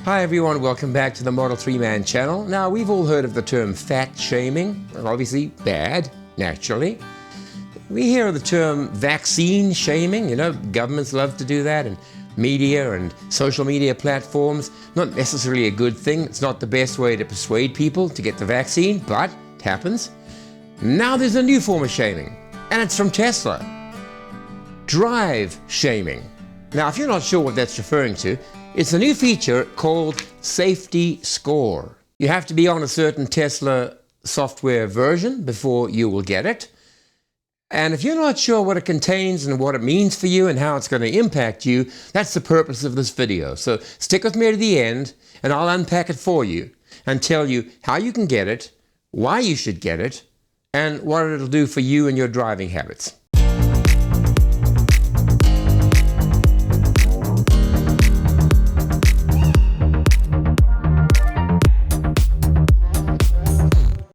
Hi everyone, welcome back to the Model 3 Man channel. Now, we've all heard of the term fat shaming, obviously bad, naturally. We hear the term vaccine shaming, governments love to do that, and media and social media platforms. Not necessarily a good thing, it's not the best way to persuade people to get the vaccine, but it happens. Now there's a new form of shaming, and it's from Tesla. Drive shaming. Now, if you're not sure what that's referring to, it's a new feature called Safety Score. You have to be on a certain Tesla software version before you will get it. And if you're not sure what it contains and what it means for you and how it's going to impact you, that's the purpose of this video. So stick with me to the end and I'll unpack it for you and tell you how you can get it, why you should get it, and what it'll do for you and your driving habits.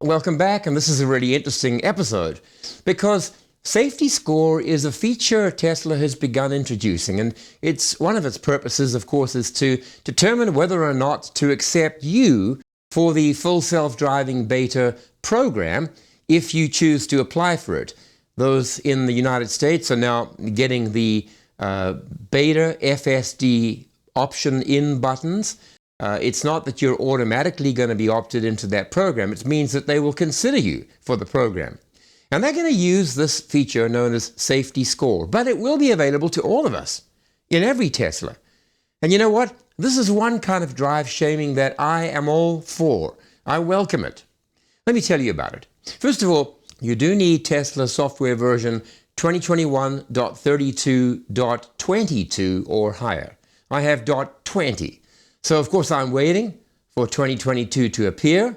Welcome back, and this is a really interesting episode because Safety Score is a feature Tesla has begun introducing, and one of its purposes, of course, is to determine whether or not to accept you for the full self-driving beta program if you choose to apply for it. Those in the United States are now getting the beta FSD option in buttons. It's not that you're automatically going to be opted into that program. It means that they will consider you for the program. And they're going to use this feature known as Safety Score. But it will be available to all of us in every Tesla. And you know what? This is one kind of drive shaming that I am all for. I welcome it. Let me tell you about it. First of all, you do need Tesla software version 2021.32.22 or higher. I have .20. So, of course, I'm waiting for 2022 to appear.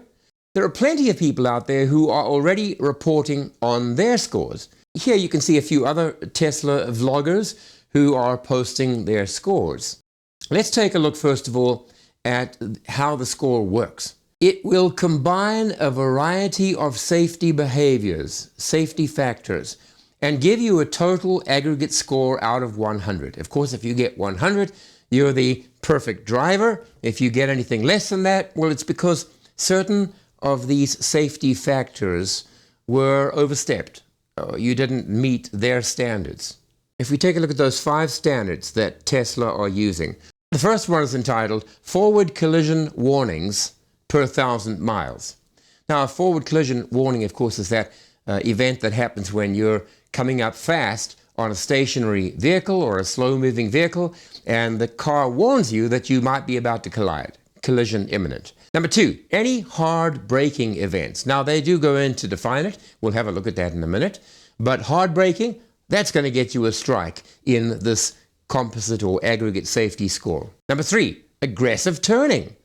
There are plenty of people out there who are already reporting on their scores. Here you can see a few other Tesla vloggers who are posting their scores. Let's take a look, first of all, at how the score works. It will combine a variety of safety behaviors, safety factors, and give you a total aggregate score out of 100. Of course, if you get 100, you're the perfect driver. If you get anything less than that, well, it's because certain of these safety factors were overstepped. You didn't meet their standards. If we take a look at those 5 standards that Tesla are using, the first one is entitled Forward Collision Warnings per 1,000 miles. Now, a forward collision warning, of course, is that event that happens when you're coming up fast on a stationary vehicle or a slow-moving vehicle, and the car warns you that you might be about to collide. Collision imminent. Number 2, any hard braking events. Now, they do go in to define it. We'll have a look at that in a minute. But hard braking, that's going to get you a strike in this composite or aggregate safety score. Number 3, aggressive turning.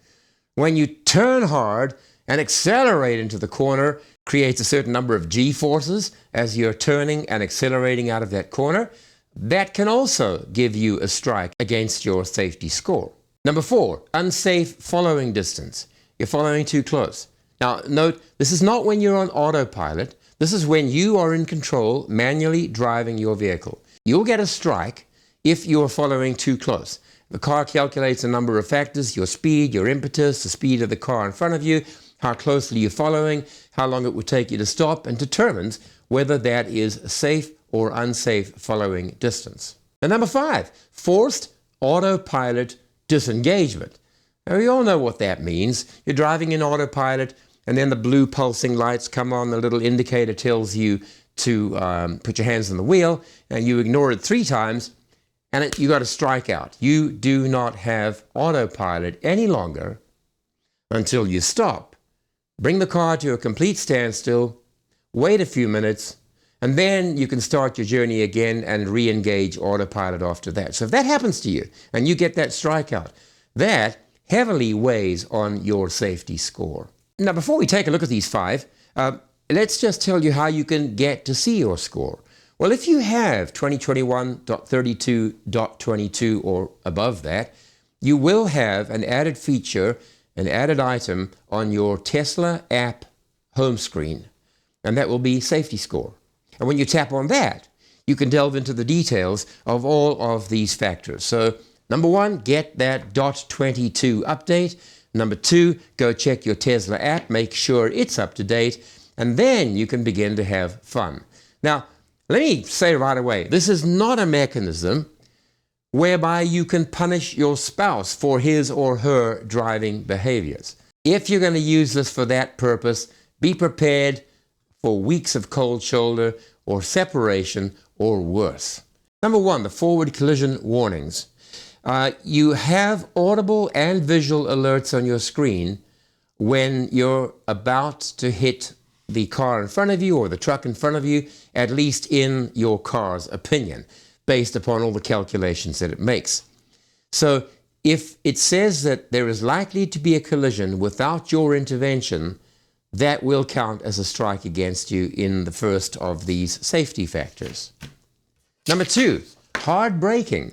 When you turn hard and accelerate into the corner, creates a certain number of G-forces as you're turning and accelerating out of that corner. That can also give you a strike against your safety score. Number 4, unsafe following distance. You're following too close. Now, note, this is not when you're on autopilot. This is when you are in control, manually driving your vehicle. You'll get a strike if you're following too close. The car calculates a number of factors: your speed, your impetus, the speed of the car in front of you, how closely you're following, how long it would take you to stop, and determines whether that is a safe or unsafe following distance. And number 5, forced autopilot disengagement. Now, we all know what that means. You're driving in autopilot, and then the blue pulsing lights come on, the little indicator tells you to put your hands on the wheel, and you ignore it 3 times, and you got a strikeout. You do not have autopilot any longer until you stop. Bring the car to a complete standstill, wait a few minutes, and then you can start your journey again and re-engage autopilot after that. So if that happens to you and you get that strikeout, that heavily weighs on your safety score. Now, before we take a look at these 5, let's just tell you how you can get to see your score. Well, if you have 2021.32.22 or above that, you will have an added feature, an added item on your Tesla app home screen, and that will be Safety Score. And when you tap on that, you can delve into the details of all of these factors. So Number one, get that .22 update. Number two, go check your Tesla app, make sure it's up to date, and then you can begin to have fun. Now, let me say right away, this is not a mechanism whereby you can punish your spouse for his or her driving behaviors. If you're going to use this for that purpose, be prepared for weeks of cold shoulder or separation or worse. Number one, the forward collision warnings. You have audible and visual alerts on your screen when you're about to hit the car in front of you or the truck in front of you, at least in your car's opinion, based upon all the calculations that it makes. So if it says that there is likely to be a collision without your intervention, that will count as a strike against you in the first of these safety factors. Number two, hard braking.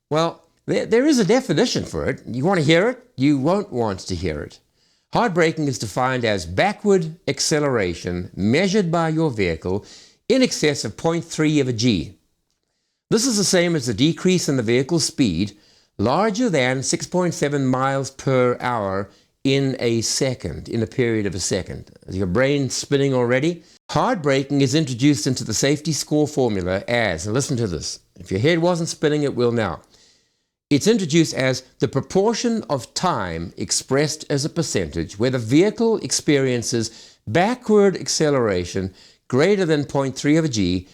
Well, there is a definition for it. You want to hear it? You won't want to hear it. Hard braking is defined as backward acceleration measured by your vehicle in excess of 0.3 of a G. This is the same as the decrease in the vehicle's speed larger than 6.7 miles per hour in a second, in a period of a second. Is your brain spinning already? Hard braking is introduced into the safety score formula as, and listen to this, if your head wasn't spinning, it will now. It's introduced as the proportion of time expressed as a percentage where the vehicle experiences backward acceleration greater than 0.3 of a G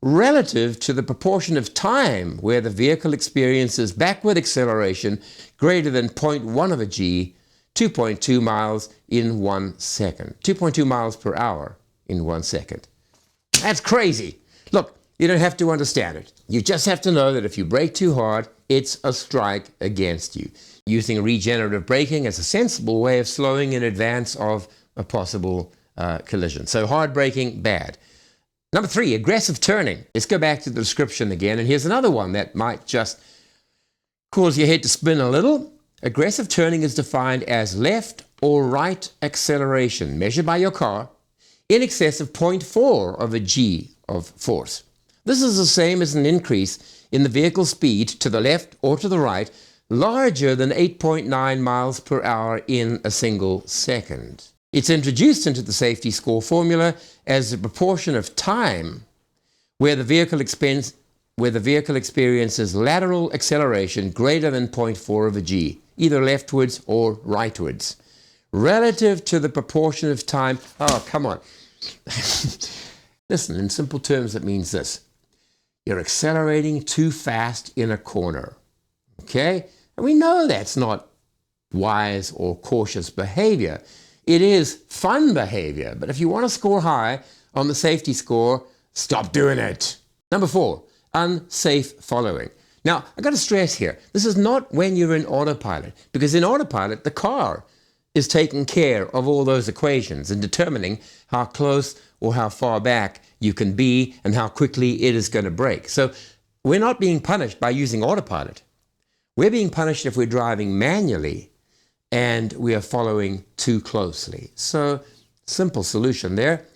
relative to the proportion of time where the vehicle experiences backward acceleration greater than 0.1 of a G, 2.2 miles in 1 second. 2.2 miles per hour in 1 second. That's crazy. Look, you don't have to understand it. You just have to know that if you brake too hard, it's a strike against you. Using regenerative braking as a sensible way of slowing in advance of a possible collision. So hard braking, bad. Number three, aggressive turning. Let's go back to the description again, and here's another one that might just cause your head to spin a little. Aggressive turning is defined as left or right acceleration measured by your car in excess of 0.4 of a G of force. This is the same as an increase in the vehicle speed to the left or to the right larger than 8.9 miles per hour in a single second. It's introduced into the safety score formula as the proportion of time where the vehicle experiences lateral acceleration greater than 0.4 of a G, either leftwards or rightwards, relative to the proportion of time. Oh, come on. Listen, in simple terms, it means this. You're accelerating too fast in a corner, okay? And we know that's not wise or cautious behavior. It is fun behavior, but if you want to score high on the safety score, stop doing it. Number four, unsafe following. Now, I've got to stress here, this is not when you're in autopilot, because in autopilot, the car is taking care of all those equations and determining how close or how far back you can be and how quickly it is going to brake. So we're not being punished by using autopilot. We're being punished if we're driving manually and we are following too closely. So simple solution there.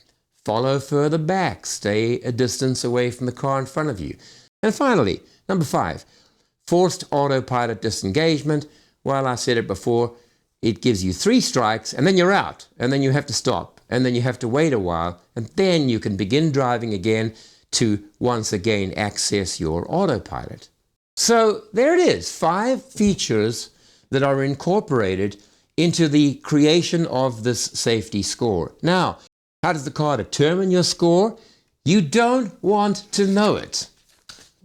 Follow further back. Stay a distance away from the car in front of you. And finally, number five, forced autopilot disengagement. Well, I said it before, it gives you 3 strikes and then you're out and then you have to stop and then you have to wait a while and then you can begin driving again to once again access your autopilot. So there it is, 5 features that are incorporated into the creation of this safety score. Now, how does the car determine your score? You don't want to know it.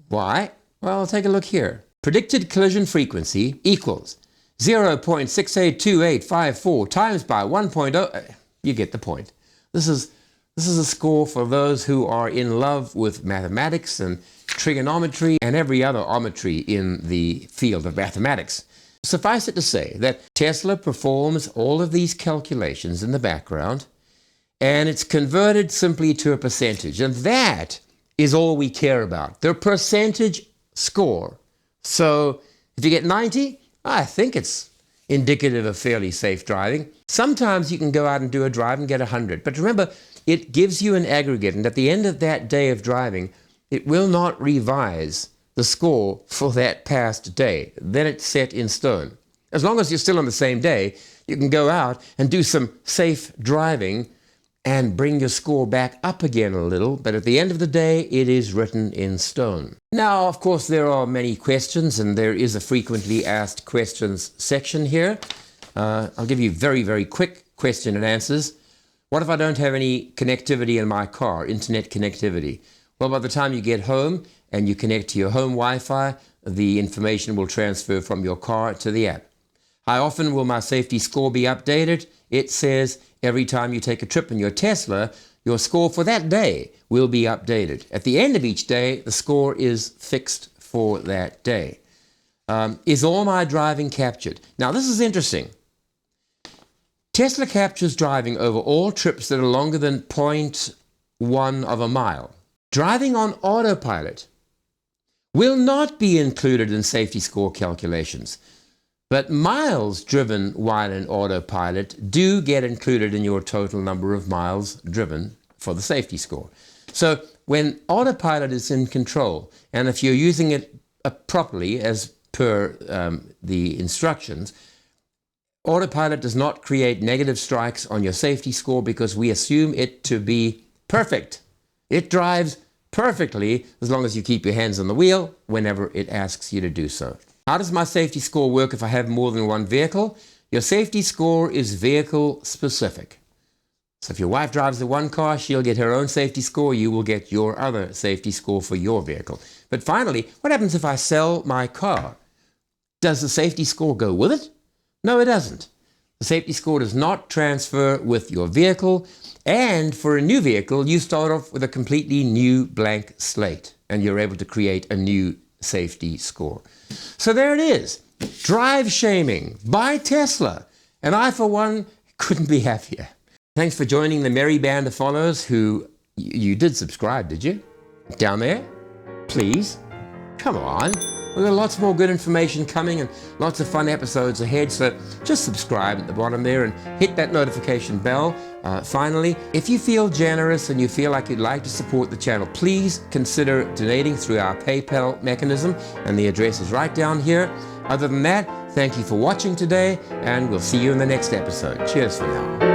Why? Well, take a look here. Predicted collision frequency equals 0.682854 times by 1.0. You get the point. This is a score for those who are in love with mathematics and trigonometry and every other ometry in the field of mathematics. Suffice it to say that Tesla performs all of these calculations in the background and it's converted simply to a percentage. And that is all we care about, the percentage score. So if you get 90, I think it's indicative of fairly safe driving. Sometimes you can go out and do a drive and get 100. But remember, it gives you an aggregate. And at the end of that day of driving, it will not revise the score for that past day. Then it's set in stone. As long as you're still on the same day, you can go out and do some safe driving and bring your score back up again a little, but at the end of the day, it is written in stone. Now, of course, there are many questions, and there is a frequently asked questions section here. I'll give you very, very quick question and answers. What if I don't have any connectivity in my car, internet connectivity? Well, by the time you get home and you connect to your home Wi-Fi, the information will transfer from your car to the app. How often will my safety score be updated? It says every time you take a trip in your Tesla, your score for that day will be updated. At the end of each day, the score is fixed for that day. Is all my driving captured? Now, this is interesting. Tesla captures driving over all trips that are longer than 0.1 of a mile. Driving on autopilot will not be included in safety score calculations. But miles driven while in autopilot do get included in your total number of miles driven for the safety score. So when autopilot is in control, and if you're using it properly as per the instructions, autopilot does not create negative strikes on your safety score because we assume it to be perfect. It drives perfectly as long as you keep your hands on the wheel whenever it asks you to do so. How does my safety score work if I have more than one vehicle? Your safety score is vehicle specific. So if your wife drives the one car, she'll get her own safety score. You will get your other safety score for your vehicle. But finally, what happens if I sell my car? Does the safety score go with it? No, it doesn't. The safety score does not transfer with your vehicle. And for a new vehicle, you start off with a completely new blank slate, and you're able to create a new safety score. So there it is. Drive shaming by Tesla. And I, for one, couldn't be happier. Thanks for joining the merry band of followers who you did subscribe, did you? Down there? Please? Come on. We've got lots more good information coming and lots of fun episodes ahead, so just subscribe at the bottom there and hit that notification bell. Finally, if you feel generous and you feel like you'd like to support the channel, please consider donating through our PayPal mechanism, and the address is right down here. Other than that, thank you for watching today, and we'll see you in the next episode. Cheers for now.